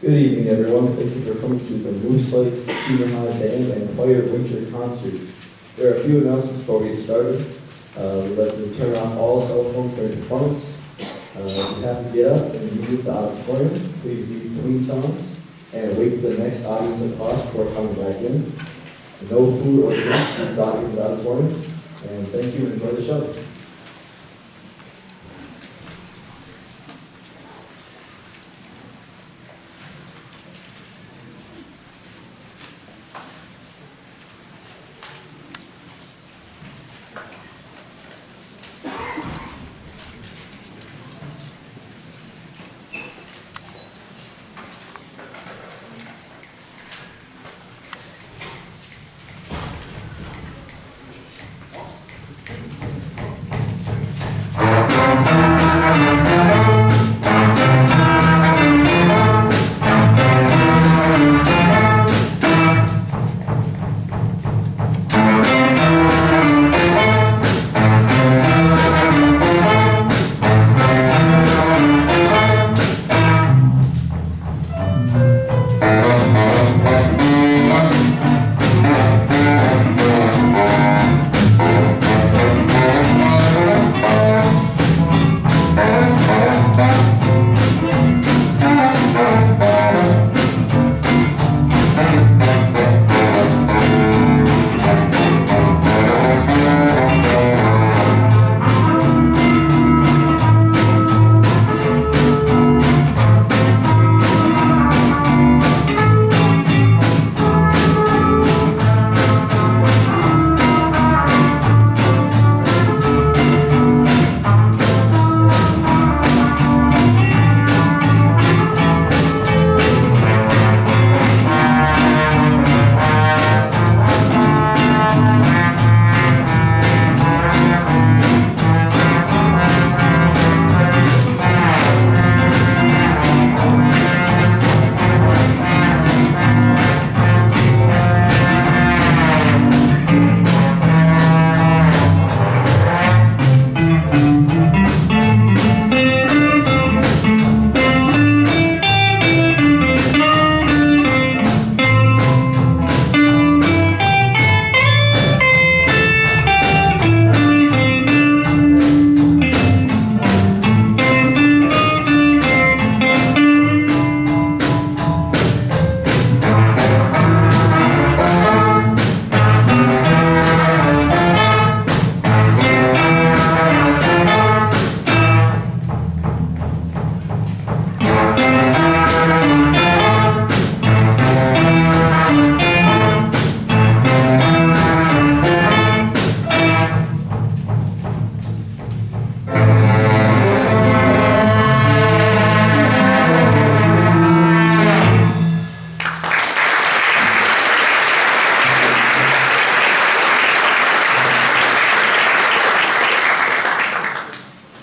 Good evening, everyone. Thank you for coming to the Moose Lake Senior High Band and Choir Winter Concert. There are a few announcements before we get started. We'd like to turn off all cell phones during performance. If you have to get up and leave the auditorium, please leave between songs and wait for the next audience applause before coming back in. No food or drinks is brought into the auditorium. And thank you and enjoy the show.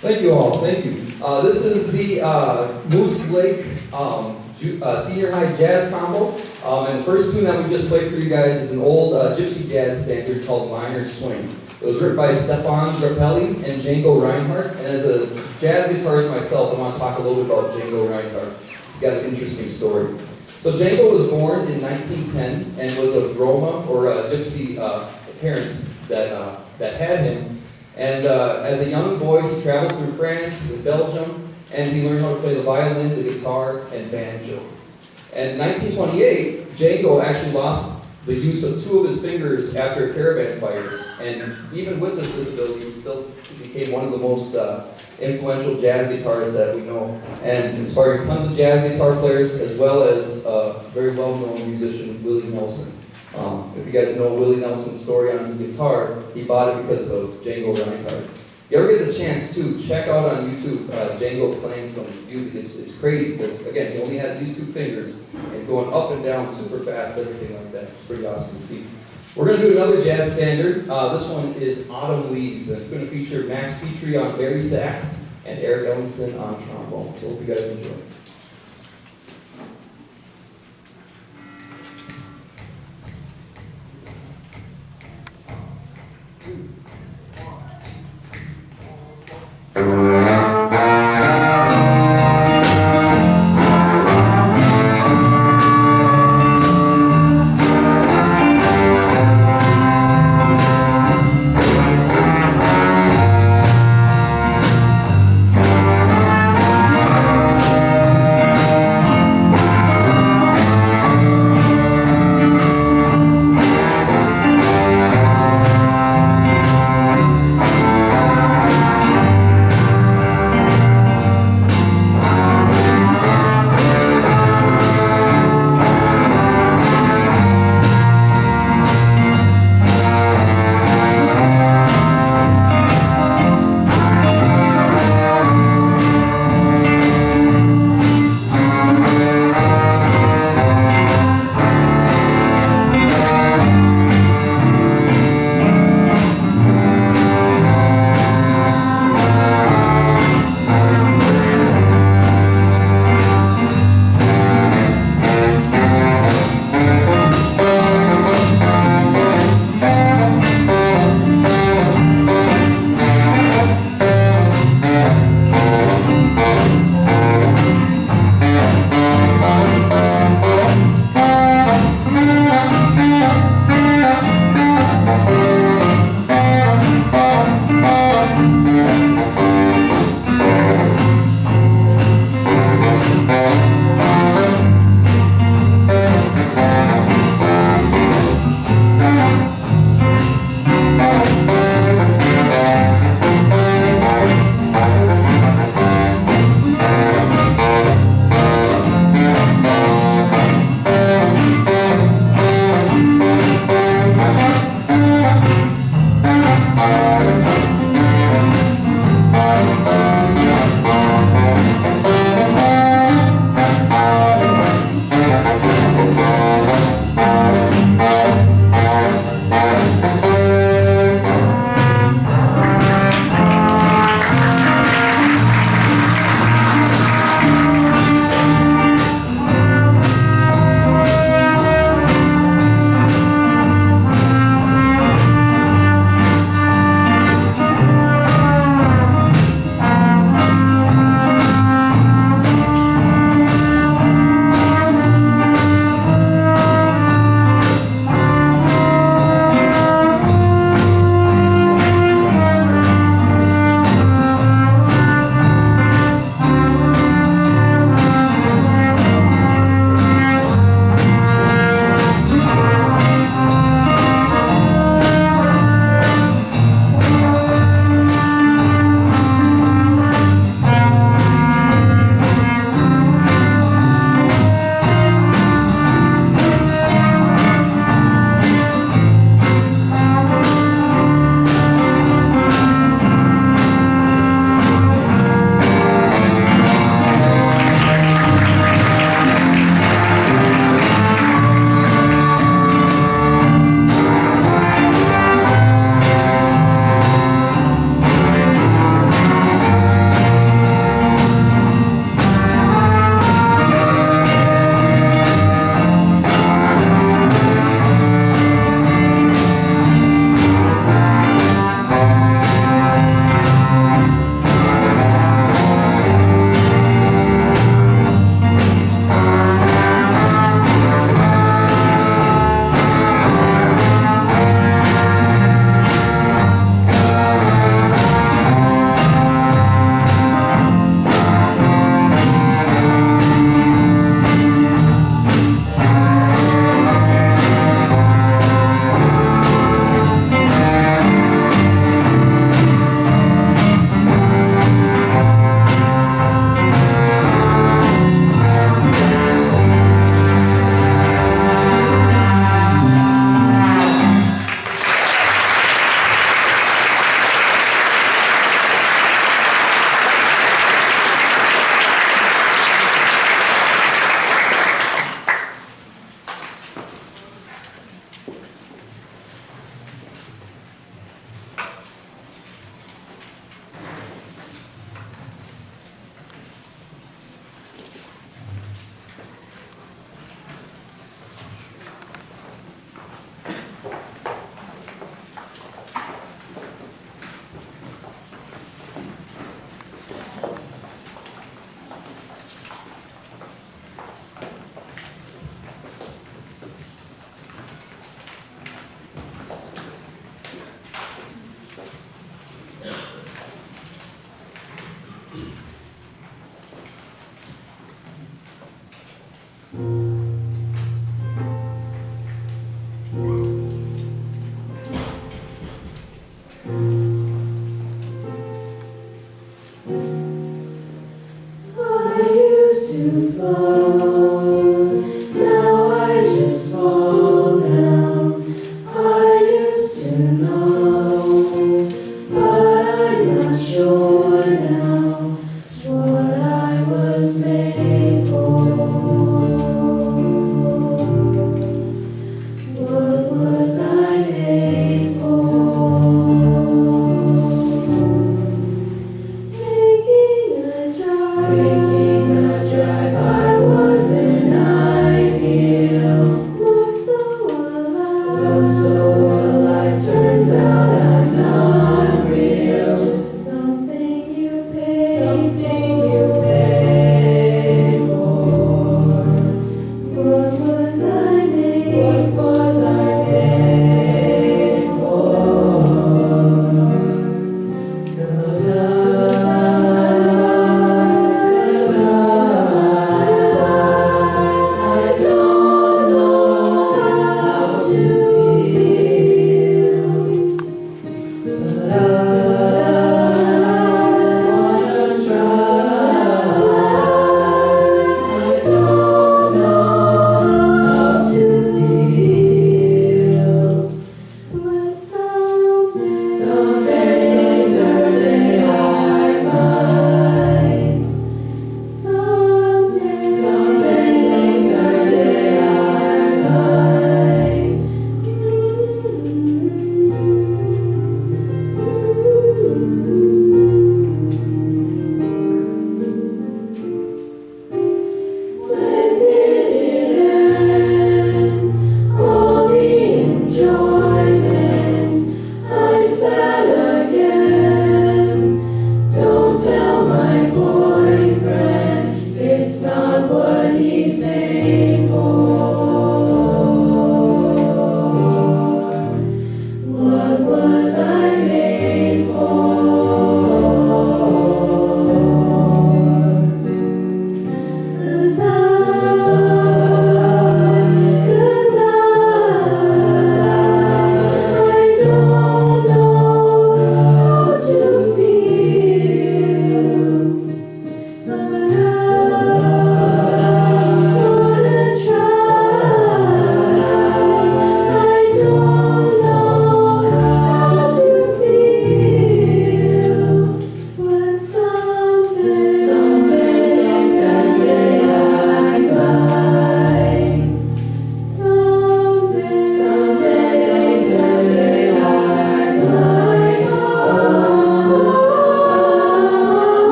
Thank you all, thank you. This is the Moose Lake Senior High Jazz Combo. And the first tune that we just played for you guys is an old gypsy jazz standard called Minor Swing. It was written by Stefan Grappelli and Django Reinhardt. And as a jazz guitarist myself, I want to talk a little bit about Django Reinhardt. He's got an interesting story. So Django was born in 1910 and was of Roma, or gypsy parents that had him. And as a young boy, he traveled through France and Belgium, and he learned how to play the violin, the guitar, and banjo. And in 1928, Django actually lost the use of two of his fingers after a caravan fire. And even with this disability, he still became one of the most influential jazz guitarists that we know, and inspired tons of jazz guitar players, as well as very well-known musician, Willie Nelson. If you guys know Willie Nelson's story on his guitar, he bought it because of Django Reinhardt. If you ever get the chance to check out on YouTube Django playing some music, it's crazy because, again, he only has these two fingers, and he's going up and down super fast, everything like that. It's pretty awesome to see. We're going to do another jazz standard. This one is Autumn Leaves, and it's going to feature Max Petrie on bari sax and Eric Ellenson on trombone. So hope you guys enjoy.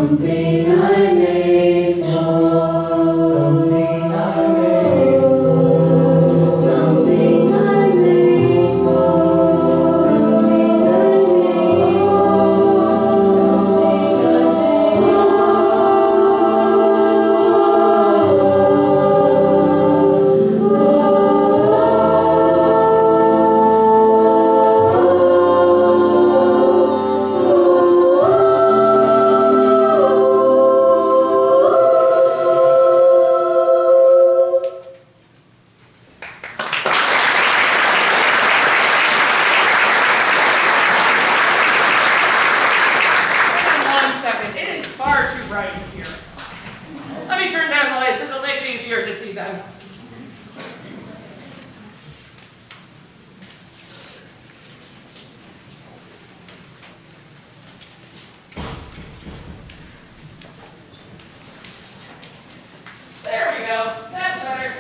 Something I made for. Something I made for. Something I made for. Something I made for. Something One second, it is far too bright in here. Let me turn down the lights, it'll make it easier to see them. There we go, that's better.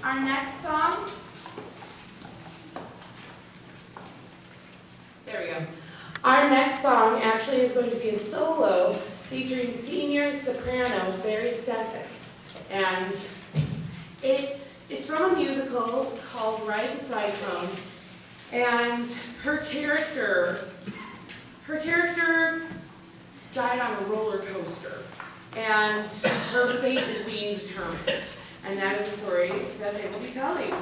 Our next song, there we go. Our next song actually is going to be a solo featuring senior soprano Barry Stesic. And it's from a musical called Ride the Cyclone. And her character died on a roller coaster, and her fate is being determined. And that is a story that they will be telling.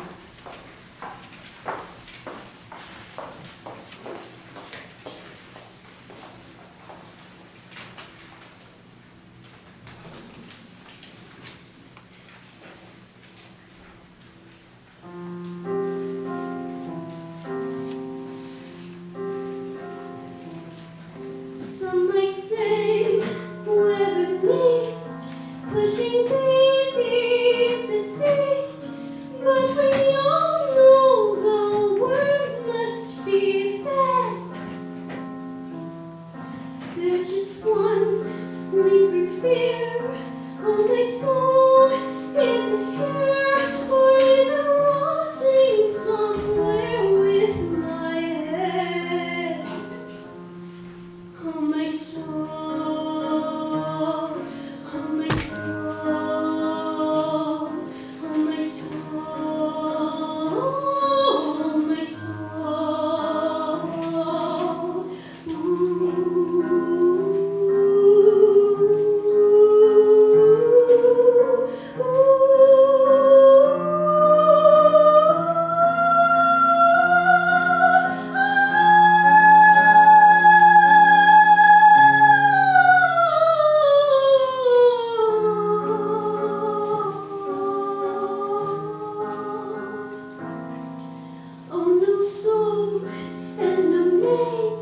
Some might say, whoever least, pushing daisies deceased, but we all know the worms must be fed. There's just one lingering fear. Oh, my soul, is it here, or is it rotting somewhere with my head? Oh, my soul, oh, my soul, oh, my soul, oh, my soul. Oh, no soul and no name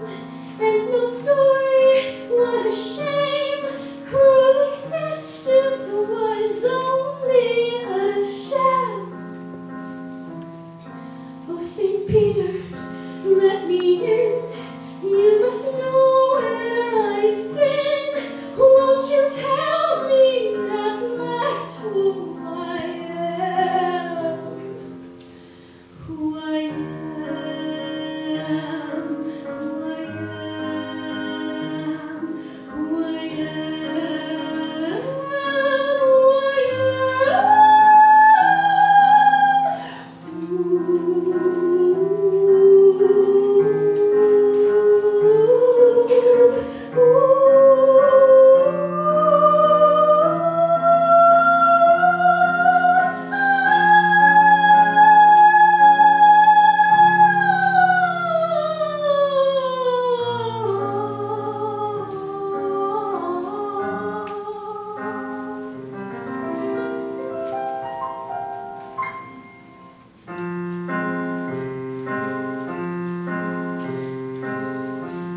and no story. What a shame! Cruel existence was only a sham. Oh, St. Peter, let me in. You must know where I've been. Won't you tell me at last who I am? Who I am, who I am, who I am,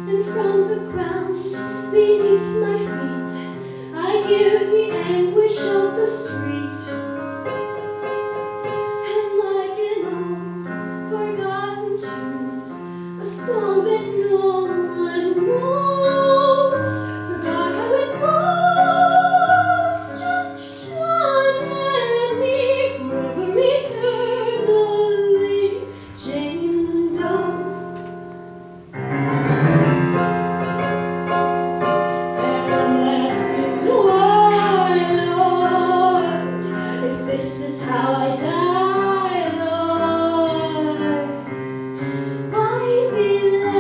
And from the ground beneath my feet, I hear the anguish of the street. And like an old forgotten tune, a song that no one knows, forgot how it goes. Just John and me, forever eternally, Jane Doe. And asking why, Lord, if this is how I die, Lord, why be left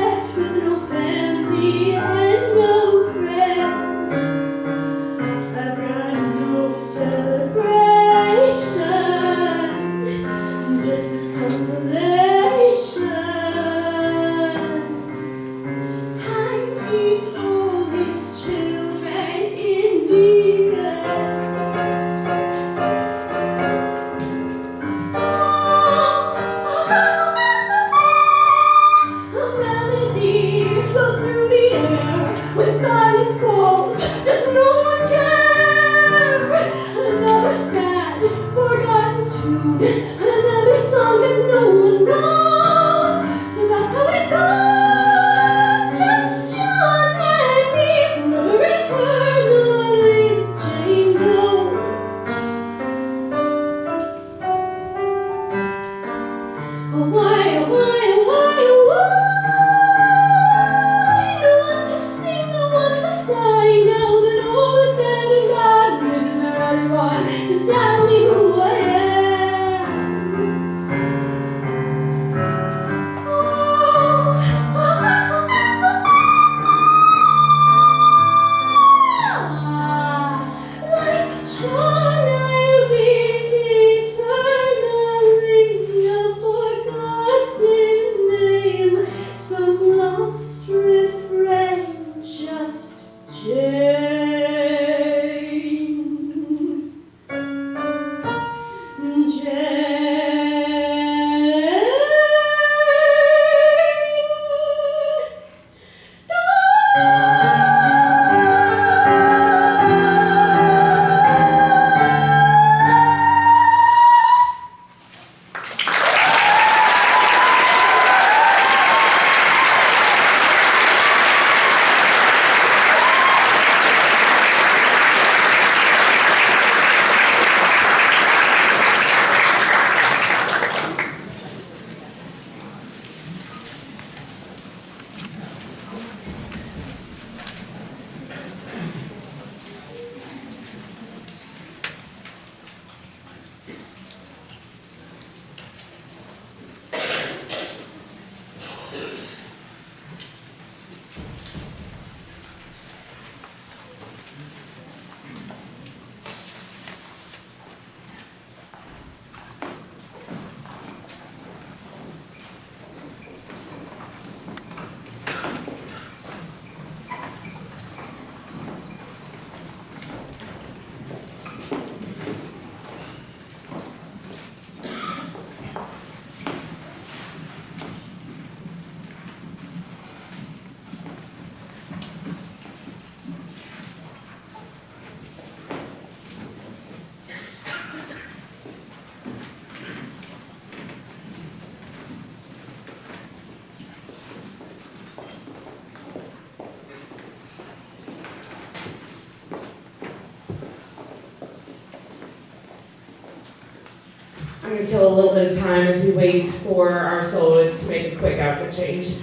I'm gonna kill a little bit of time as we wait for our soloist to make a quick outfit change.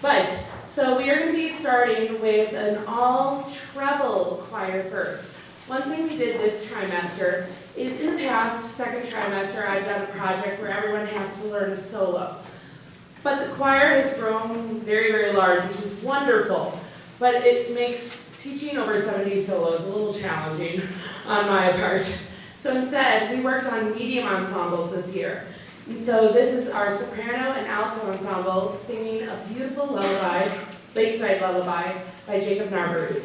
But, so we are gonna be starting with an all treble choir first. One thing we did this trimester is in the past, second trimester, I've done a project where everyone has to learn a solo. But the choir has grown very, very large, which is wonderful. But it makes teaching over 70 solos a little challenging on my part. So instead, we worked on medium ensembles this year. And so this is our soprano and alto ensemble singing a beautiful lullaby, Lakeside Lullaby, by Jacob Narberud.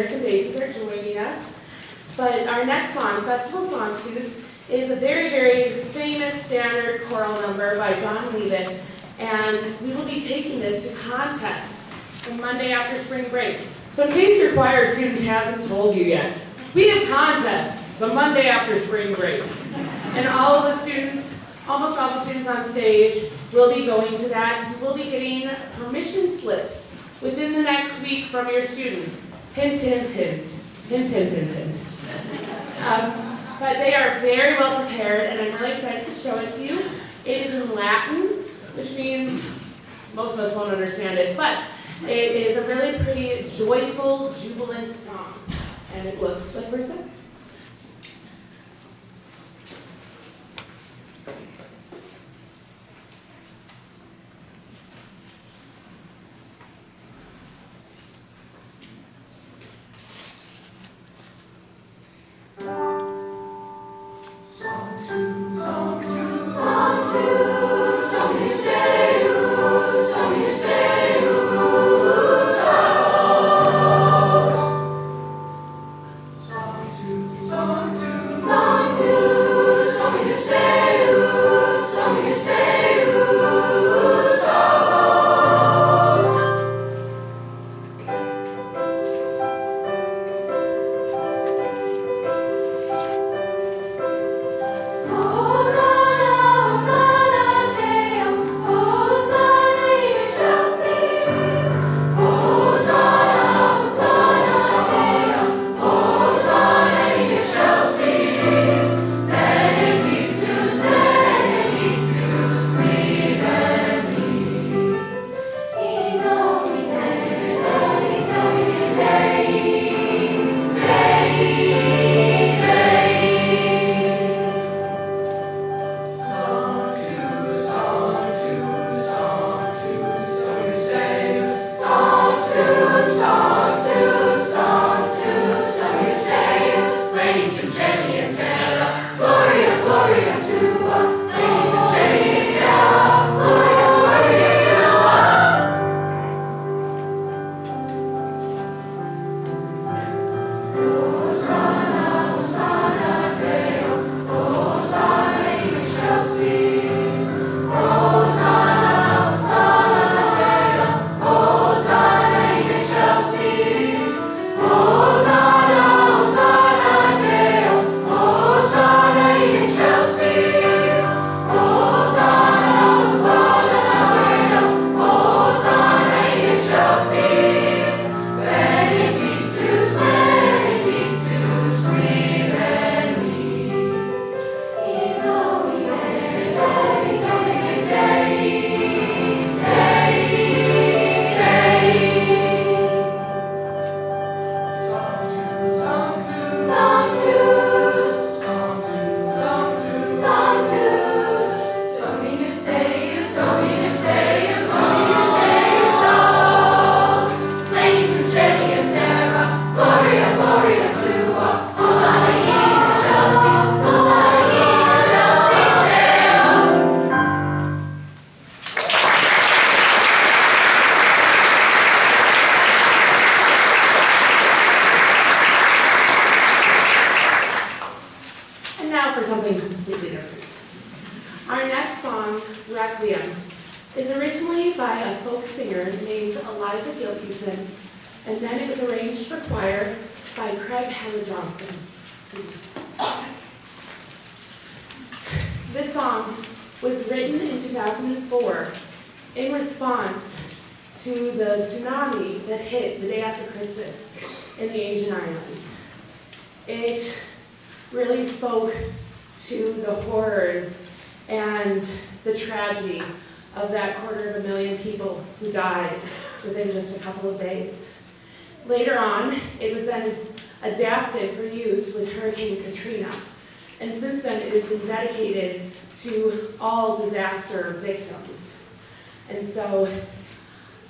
tenors and basses are joining us. But our next song, Festival Songtunes, is a very, very famous standard choral number by John Leavitt, and we will be taking this to contest on Monday after spring break. So in case your choir student hasn't told you yet, we have contest the Monday after spring break. And all of the students, almost all the students on stage will be going to that. You will be getting permission slips within the next week from your students. Hints, hints, hints. Hints, hints, hints, hints. But they are very well prepared, and I'm really excited to show it to you. It is in Latin, which means most of us won't understand it, but it is a really pretty, joyful, jubilant song, and it looks like we're set. Requiem is originally by a folk singer named Eliza Gilkyson, and then it was arranged for choir by Craig Hella Johnson. This song was written in 2004 in response to the tsunami that hit the day after Christmas in the Asian islands. It really spoke to the horrors and the tragedy of that 250,000 people who died within just a couple of days. Later on, it was then adapted for use with Hurricane Katrina, and since then it has been dedicated to all disaster victims. And so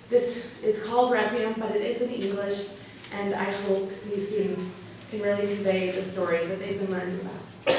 this is called Requiem, but it is in English, and I hope these students can really convey the story that they've been learning about.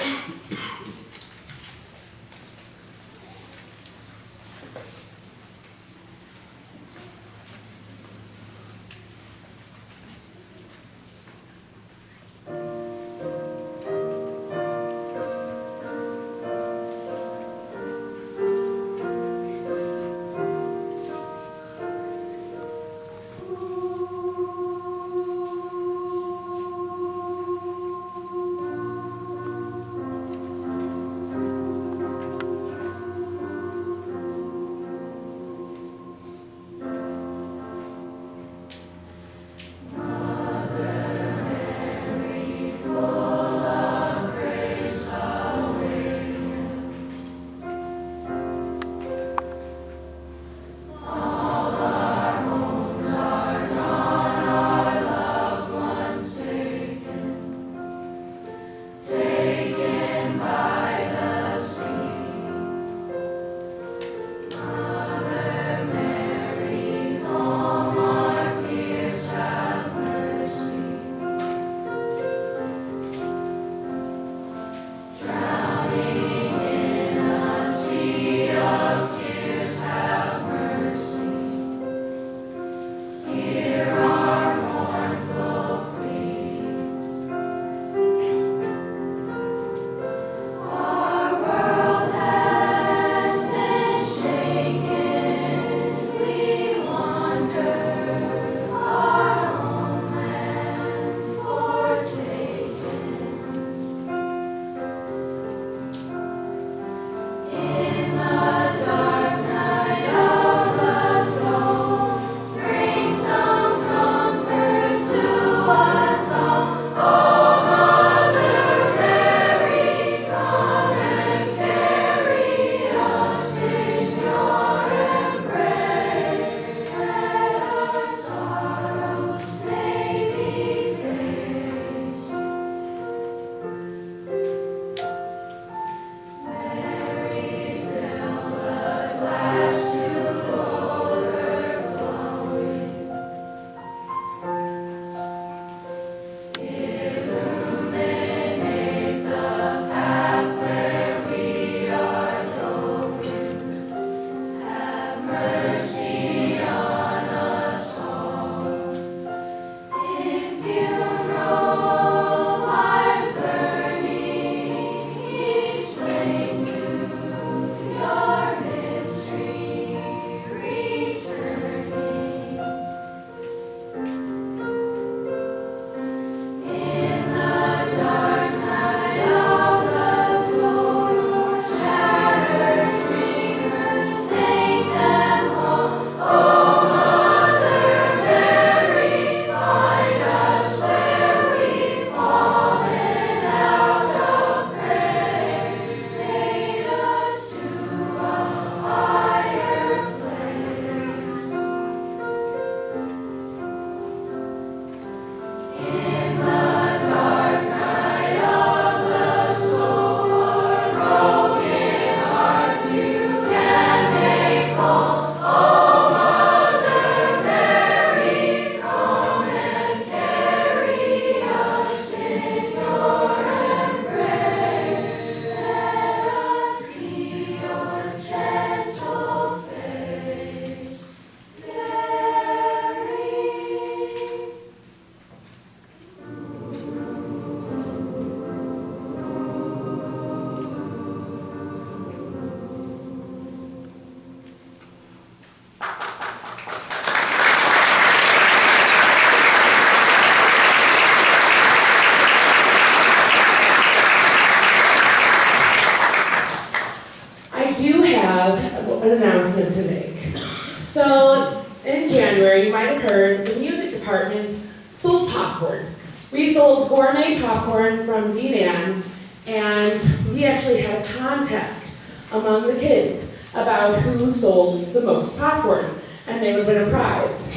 wanted to make. So in January, you might have heard, the music department sold popcorn. We sold gourmet popcorn from D&M, and we actually had a contest among the kids about who sold the most popcorn, and they would win a prize.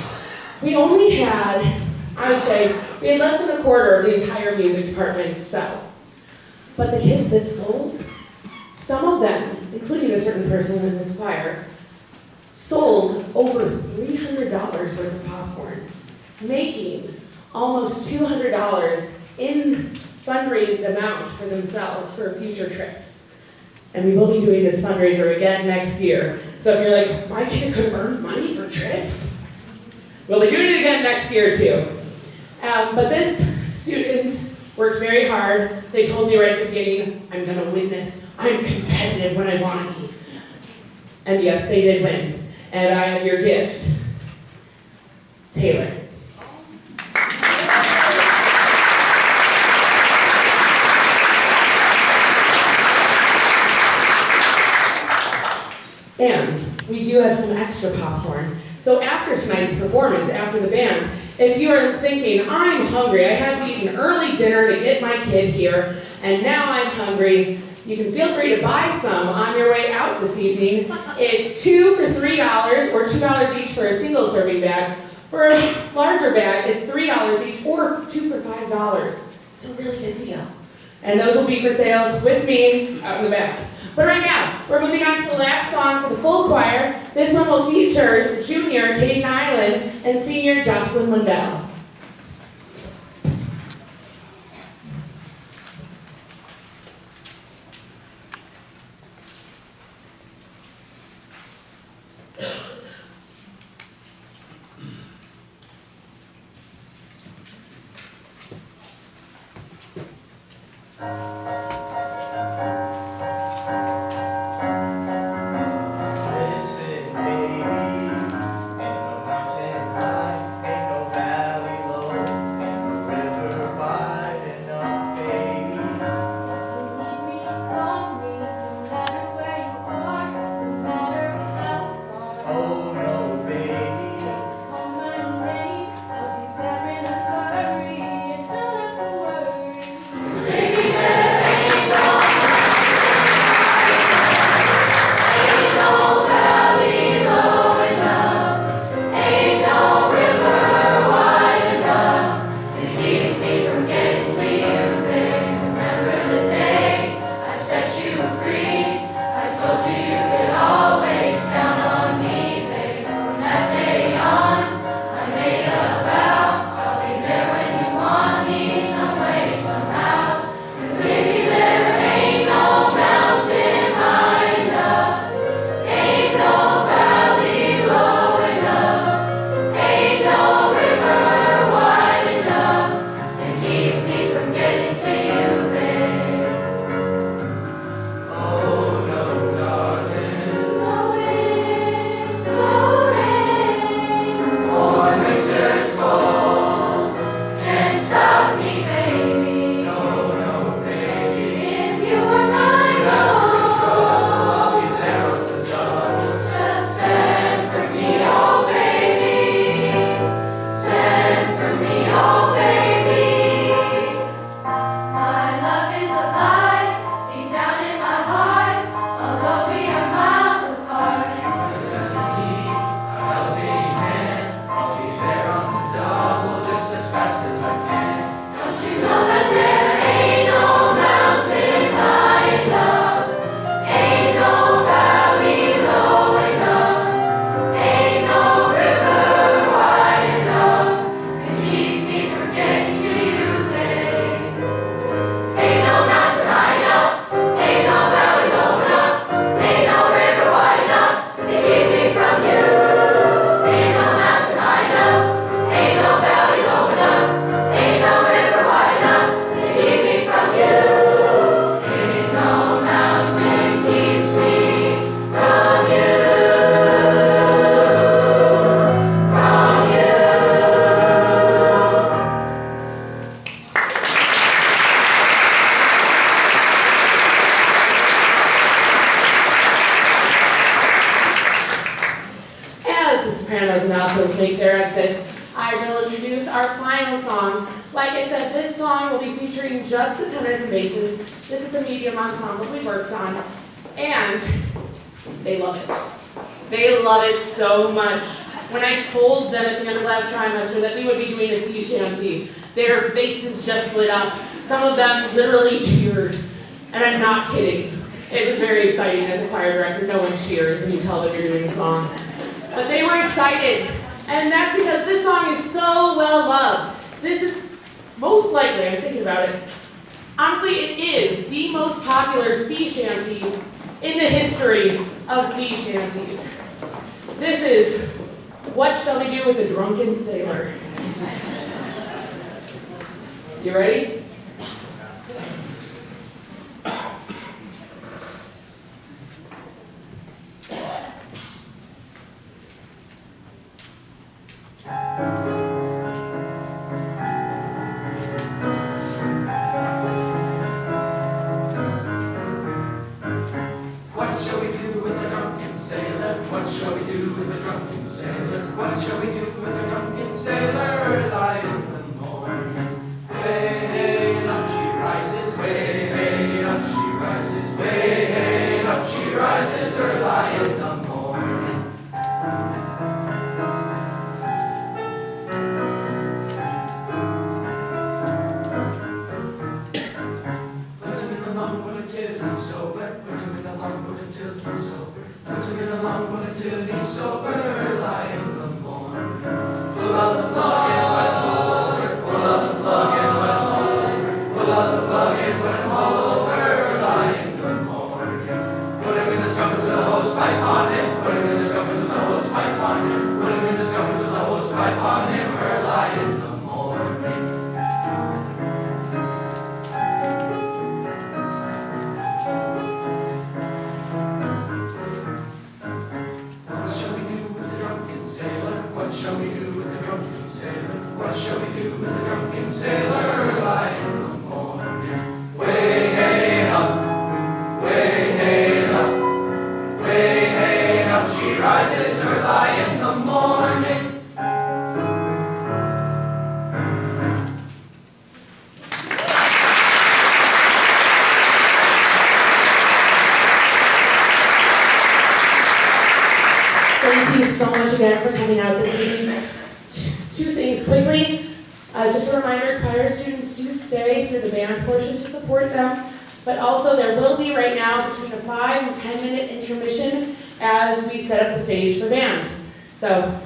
We only had, I would say, we had less than a quarter of the entire music department sell. But the kids that sold, some of them, including a certain person in this choir, sold over $300 worth of popcorn, making almost $200 in fundraised amount for themselves for future trips. And we will be doing this fundraiser again next year. So if you're like, my kid could have earned money for trips, we'll be doing it again next year too. But this student worked very hard. They told me right at the beginning, I'm gonna win this. I'm competitive when I want to be. And yes, they did win. And I have your gift, Taylor. And we do have some extra popcorn. So after tonight's performance, after the band, if you are thinking, I'm hungry, I had to eat an early dinner to get my kid here, and now I'm hungry, you can feel free to buy some on your way out this evening. It's 2 for $3 or $2 each for a single serving bag. For a larger bag, it's $3 each or 2 for $5. It's a really good deal. And those will be for sale with me out in the back. But right now, we're moving on to the last song for the full choir. This one will feature junior Caden Island and senior Jocelyn Mundell. Baby, take their exits, I will introduce our final song. Like I said, this song will be featuring just the tenors and basses. This is the medium ensemble we worked on, and they love it. They love it so much. When I told them at the end of last trimester that we would be doing a sea shanty, their faces just lit up. Some of them literally cheered, and I'm not kidding. It was very exciting as a choir director. No one cheers when you tell them you're doing a song. But they were excited, and that's because this song is so well loved. This is most likely, I'm thinking about it, honestly it is the most popular sea shanty in the history of sea shanties. This is What Shall We Do with a Drunken Sailor? You ready? What shall we do with a drunken sailor? What shall we do with a drunken sailor? What shall we do with a drunken sailor? Lie in the morning. Way, hey, up she rises. Way, hey, up she rises. Way, hey, up she rises. Or lie in the morning. Put him in the longboat until he's sober. Put him in the longboat until he's sober. Put him in the longboat until he's sober. Lie in the morning. Pull out the plug and let him over. Pull out the plug and let him over. Pull out the plug and let him over. Lie in the morning. Put him in the scuppers with a hose pipe on him. Put him in the scuppers with a hose pipe on him. Put him in the scuppers with a hose pipe on him. Or lie in the morning. What shall we do with a drunken sailor? What shall we do with a drunken sailor? What shall we do with a drunken sailor? Lie in the morning. Way, hey, up. Way, hey, up. Way, hey, up she rises. Or lie in the morning. Thank you so much again for coming out this evening. Two things quickly. Just a reminder, choir students do stay through the band portion to support them, but also there will be right now between a 5 and 10 minute intermission as we set up the stage for band. So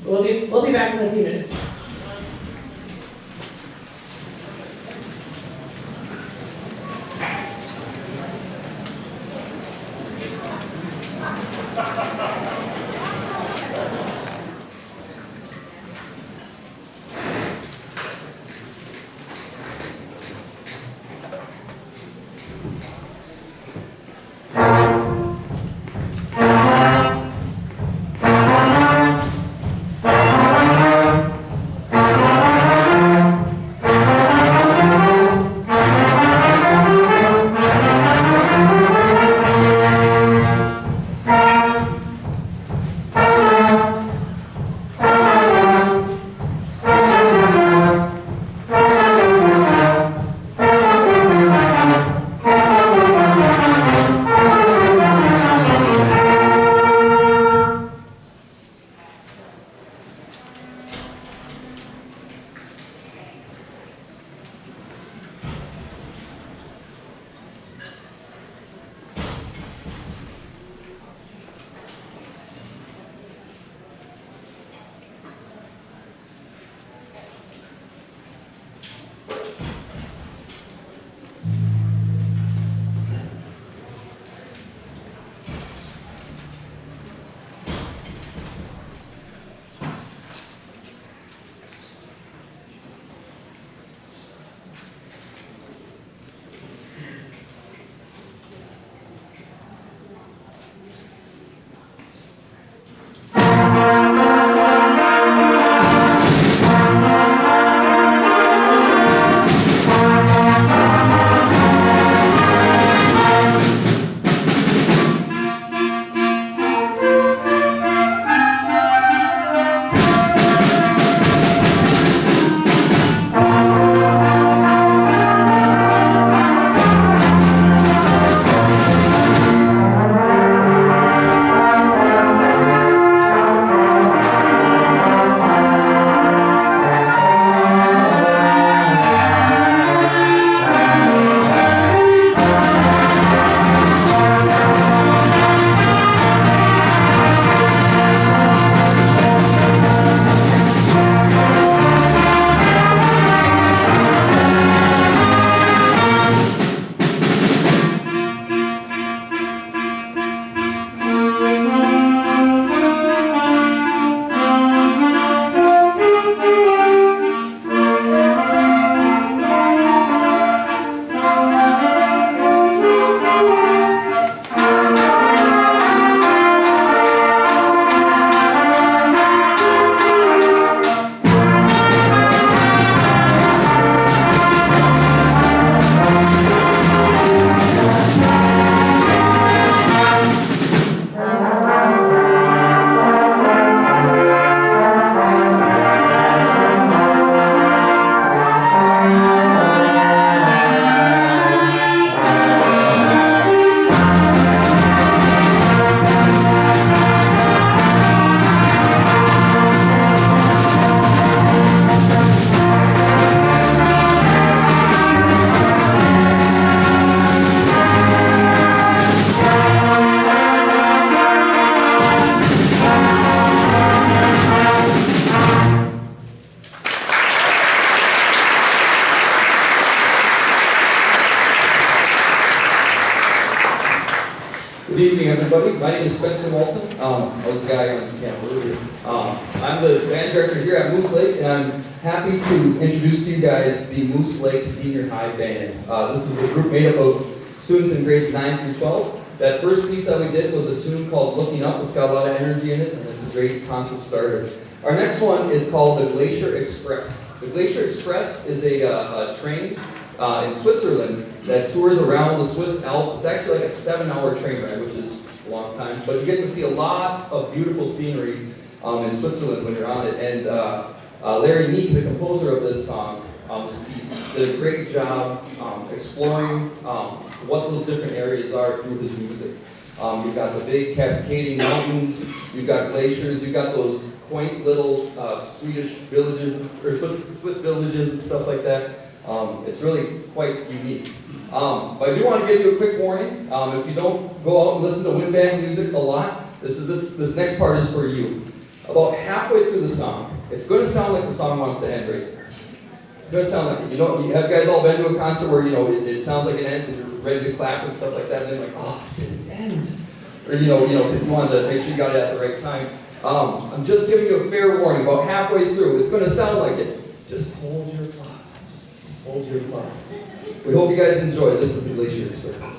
we'll be back in a few minutes. Good evening, everybody. My name is Spencer Walton. I was the guy on camera earlier. I'm the band director here at Moose Lake, and I'm happy to introduce to you guys the Moose Lake Senior High Band. This is a group made up of students in grades 9 through 12. That first piece that we did was a tune called Looking Up. It's got a lot of energy in it, and it's a great concert starter. Our next one is called the Glacier Express. The Glacier Express is a train in Switzerland that tours around the Swiss Alps. It's actually like a 7-hour train ride, which is a long time, but you get to see a lot of beautiful scenery in Switzerland when you're on it. And Larry Neek, the composer of this song, this piece, did a great job exploring what those different areas are through his music. You've got the big cascading mountains, you've got glaciers, you've got those quaint little Swedish villages, or Swiss villages and stuff like that. It's really quite unique. But I do want to give you a quick warning. If you don't go out and listen to wind band music a lot, this next part is for you. About halfway through the song, it's going to sound like the song wants to end right there. It's going to sound like it. You have guys all been to a concert where it sounds like it ends and you're ready to clap and stuff like that, and then like, oh, it didn't end. Or because you wanted to make sure you got it at the right time. I'm just giving you a fair warning. About halfway through, it's going to sound like it. Just hold your applause. Just hold your applause. We hope you guys enjoy. This is the Glacier Express.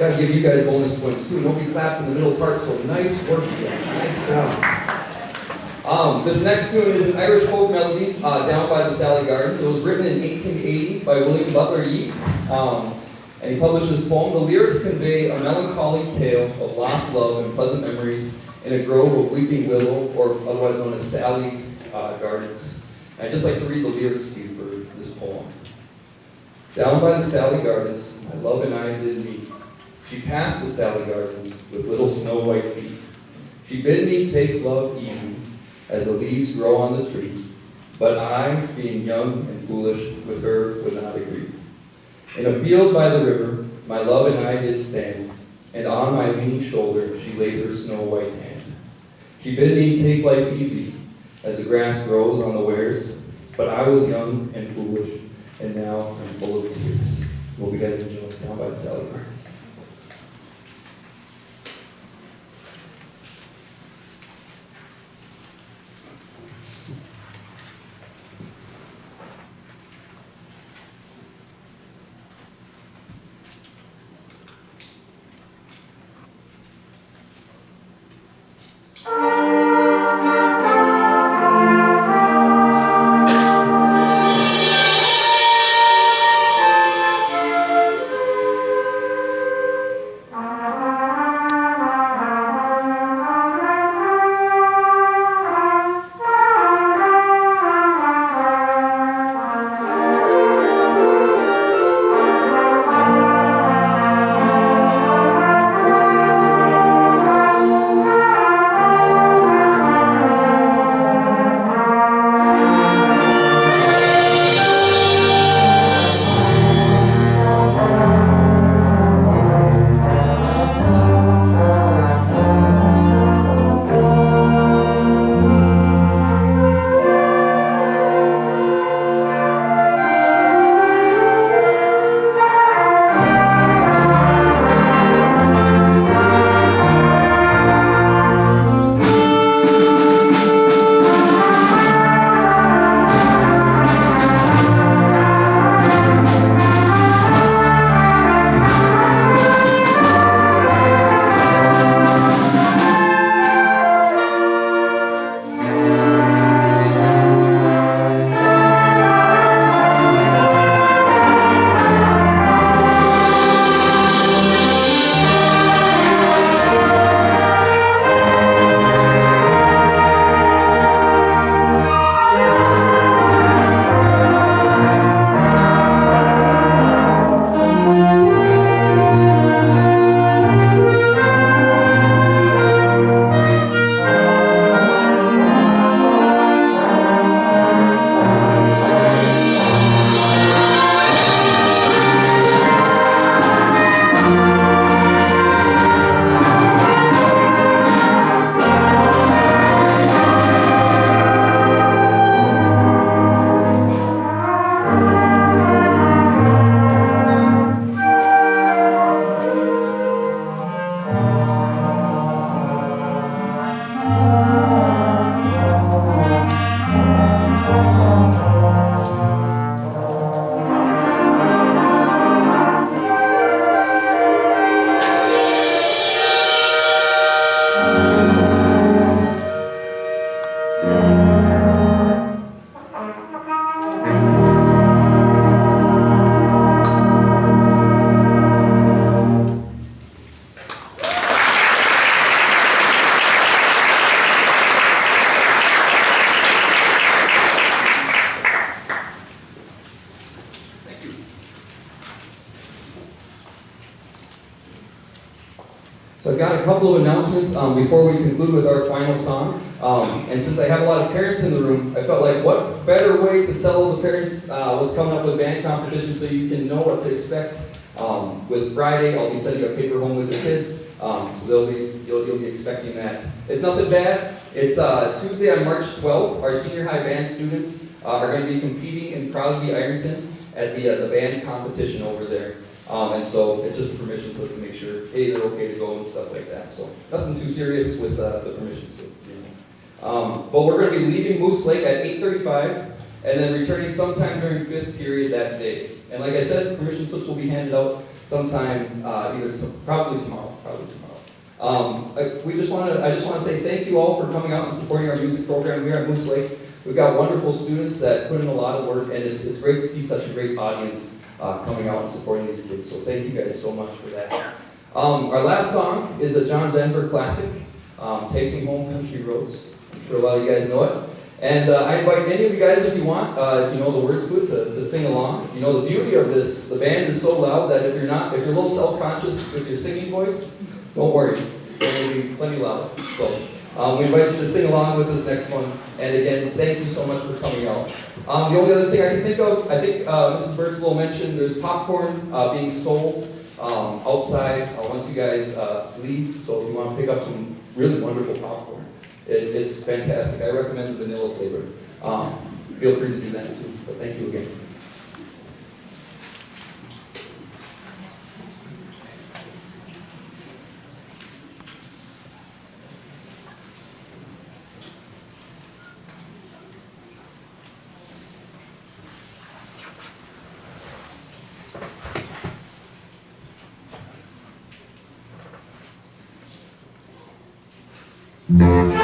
Gotta give you guys bonus points too. Nobody clapped in the middle part, so nice work, you guys. Nice job. This next tune is an Irish folk melody, Down by the Sally Gardens. It was written in 1880 by William Butler Yeats, and he published this poem. The lyrics convey a melancholy tale of lost love and pleasant memories in a grove of weeping willow, or otherwise known as Sally Gardens. And I'd just like to read the lyrics to you for this poem. Down by the Sally Gardens, my love and I did meet. She passed the Sally Gardens with little snow white feet. She bid me take love easy, as the leaves grow on the tree. But I, being young and foolish, with her would not agree. In a field by the river, my love and I did stand, and on my leaning shoulder she laid her snow white hand. She bid me take life easy, as the grass grows on the weirs. But I was young and foolish, and now I'm full of tears. Hope you guys enjoy Down by the Sally Gardens. So I've got a couple of announcements before we conclude with our final song. And since I have a lot of parents in the room, I felt like what better way to tell the parents what's coming up with band competition so you can know what to expect. With Friday, I'll be sending a paper home with the kids, so you'll be expecting that. It's nothing bad. It's Tuesday on March 12th. Our senior high band students are going to be competing in Crosby Ironton at the band competition over there. And so it's just a permission slip to make sure, hey, they're okay to go and stuff like that. So nothing too serious with the permission slip. But we're going to be leaving Moose Lake at 8:35 and then returning sometime during fifth period that day. And like I said, permission slips will be handed out sometime probably tomorrow. I just want to say thank you all for coming out and supporting our music program here at Moose Lake. We've got wonderful students that put in a lot of work, and it's great to see such a great audience coming out and supporting these kids. So thank you guys so much for that. Our last song is a John Denver classic, Take Me Home Country Roads. I'm sure a lot of you guys know it. And I invite any of you guys, if you want, if you know the words to it, to sing along. You know, the beauty of this, the band is so loud that if you're a little self-conscious with your singing voice, don't worry. It'll be plenty loud. So we invite you to sing along with this next one. And again, thank you so much for coming out. The only other thing I can think of, I think Mrs. Birdsville mentioned there's popcorn being sold outside once you guys leave. So if you want to pick up some really wonderful popcorn, it's fantastic. I recommend the vanilla flavor. Feel free to do that too. But thank you again. Thank you.